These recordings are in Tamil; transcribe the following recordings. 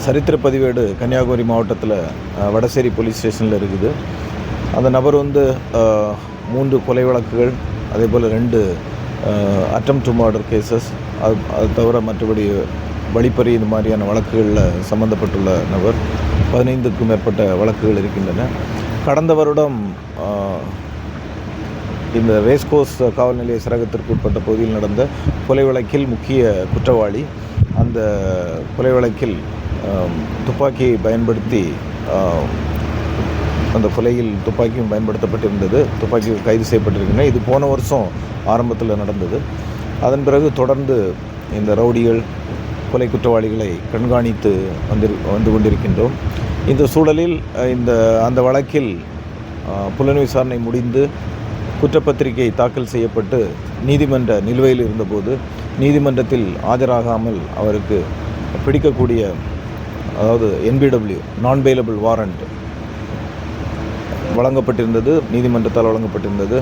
சரித்திர பதிவேடு கன்னியாகுமரி மாவட்டத்தில் வடசேரி போலீஸ் ஸ்டேஷனில் இருக்குது. அந்த நபர் 3 கொலை வழக்குகள், அதே போல் 2 அட்டெம்ப்ட் டு மர்டர் கேசஸ், அது தவிர மற்றபடி வழிப்பறி இந்த மாதிரியான வழக்குகளில் சம்பந்தப்பட்டுள்ள நபர். 15க்கும் மேற்பட்ட வழக்குகள் இருக்கின்றன. கடந்த வருடம் இந்த ரேஸ்கோர்ஸ் காவல் நிலைய சரகத்திற்கு உட்பட்ட பகுதியில் நடந்த கொலை வழக்கில் முக்கிய குற்றவாளி. அந்த கொலை வழக்கில் துப்பாக்கியை பயன்படுத்தி அந்த கொலையில் துப்பாக்கியும் பயன்படுத்தப்பட்டிருந்தது. துப்பாக்கி கைது செய்யப்பட்டிருக்கின்றன. இது போன வருஷம் ஆரம்பத்தில் நடந்தது. அதன் பிறகு தொடர்ந்து இந்த ரவுடிகள் கொலை குற்றவாளிகளை கண்காணித்து வந்து கொண்டிருக்கின்றோம். இந்த சூழலில் அந்த வழக்கில் புலன் விசாரணை முடிந்து குற்றப்பத்திரிகை தாக்கல் செய்யப்பட்டு நீதிமன்ற நிலுவையில் இருந்தபோது நீதிமன்றத்தில் ஆஜராகாமல் அவருக்கு பிடிக்கக்கூடிய, அதாவது NBW நான் பெயிலபிள் வாரண்ட் வழங்கப்பட்டிருந்தது, நீதிமன்றத்தால் வழங்கப்பட்டிருந்தது.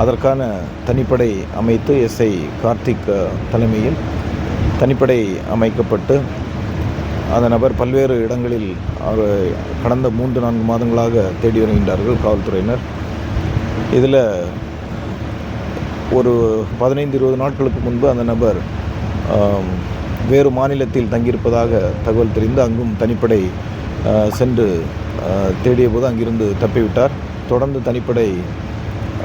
அதற்கான தனிப்படை அமைத்து SI கார்த்திக் தலைமையில் தனிப்படை அமைக்கப்பட்டு அந்த நபர் பல்வேறு இடங்களில் அவர் கடந்த 3-4 மாதங்களாக தேடி வருகின்றார்கள் காவல்துறையினர். இதில் ஒரு 15-20 நாட்களுக்கு முன்பு அந்த நபர் வேறு மாநிலத்தில் தங்கியிருப்பதாக தகவல் தெரிந்து அங்கும் தனிப்படை சென்று தேடிய போது அங்கிருந்து தப்பிவிட்டார். தொடர்ந்து தனிப்படை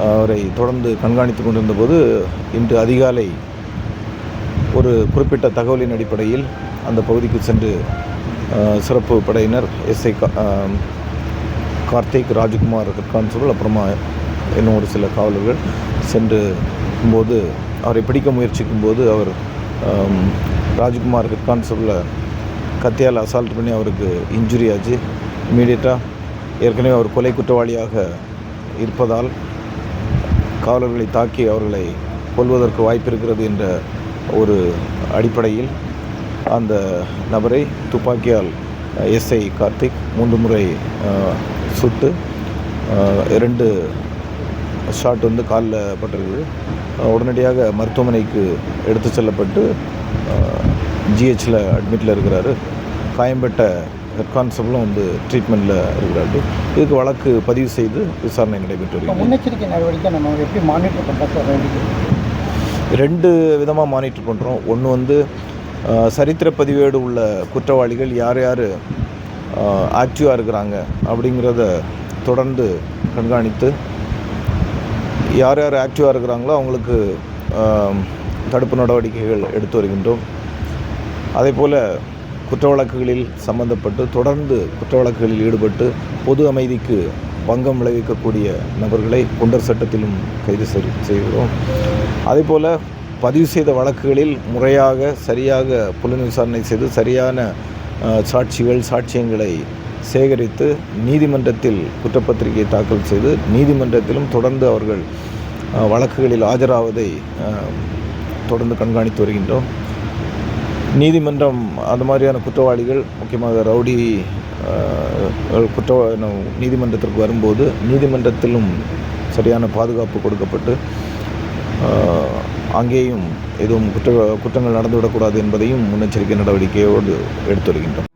அவரை தொடர்ந்து கண்காணித்து கொண்டிருந்த போது இன்று அதிகாலை ஒரு குறிப்பிட்ட தகவலின் அடிப்படையில் அந்த பகுதிக்கு சென்று சிறப்பு படையினர் SI கார்த்திக், ராஜ்குமார் கான்ஸ்டபிள், அப்புறமா இன்னும் ஒரு சில காவலர்கள் சென்று போது அவரை பிடிக்க முயற்சிக்கும் போது அவர் ராஜ்குமார் ஹெட் கான்ஸ்டபிளை கத்தியால் அசால்ட் பண்ணி அவருக்கு இன்ஜுரி ஆச்சு. இமீடியட்டாக ஏற்கனவே அவர் கொலை குற்றவாளியாக இருப்பதால் காவலர்களை தாக்கி அவர்களை கொல்வதற்கு வாய்ப்பு இருக்கிறது என்ற ஒரு அடிப்படையில் அந்த நபரை துப்பாக்கியால் SI கார்த்திக் 3 முறை சுட்டு 2 ஷாட் காலில் பட்டிருக்குது. உடனடியாக மருத்துவமனைக்கு எடுத்து செல்லப்பட்டு GHல அட்மிட்டில் இருக்கிறாரு. காயம்பட்ட ஹெட் கான்ஸ்டபிளும் ட்ரீட்மெண்ட்டில் இருக்கிறாரு. இதுக்கு வழக்கு பதிவு செய்து விசாரணை நடைபெற்று வருகிறது. முன்னெச்சரிக்கை நடவடிக்கை நம்ம எப்படி மானிட்டர் பண்ணுறோம்? 2 விதமாக மானிட்டர் பண்ணுறோம். ஒன்று சரித்திர பதிவேடு உள்ள குற்றவாளிகள் யார் யார் ஆக்டிவாக இருக்கிறாங்க அப்படிங்கிறத தொடர்ந்து கண்காணித்து யார் யார் ஆக்டிவாக இருக்கிறாங்களோ அவங்களுக்கு தடுப்பு நடவடிக்கைகள் எடுத்து வருகின்றோம். அதே போல் குற்ற வழக்குகளில் சம்பந்தப்பட்டு தொடர்ந்து குற்ற வழக்குகளில் ஈடுபட்டு பொது அமைதிக்கு பங்கம் விளைவிக்கக்கூடிய நபர்களை குண்டர் சட்டத்திலும் கைது செய்கிறோம். அதே போல் பதிவு செய்த வழக்குகளில் முறையாக சரியாக புலன் விசாரணை செய்து சரியான சாட்சியங்களை சேகரித்து நீதிமன்றத்தில் குற்றப்பத்திரிகை தாக்கல் செய்து நீதிமன்றத்திலும் தொடர்ந்து அவர்கள் வழக்குகளில் ஆஜராவதை தொடர்ந்து கண்காணித்து வருகின்றோம். நீதிமன்றம் அந்த மாதிரியான குற்றவாளிகள், முக்கியமாக ரவுடி நீதிமன்றத்திற்கு வரும்போது நீதிமன்றத்திலும் சரியான பாதுகாப்பு கொடுக்கப்பட்டு அங்கேயும் எதுவும் குற்றங்கள் நடந்துவிடக்கூடாது என்பதையும் முன்னெச்சரிக்கை நடவடிக்கையோடு எடுத்து வருகின்றோம்.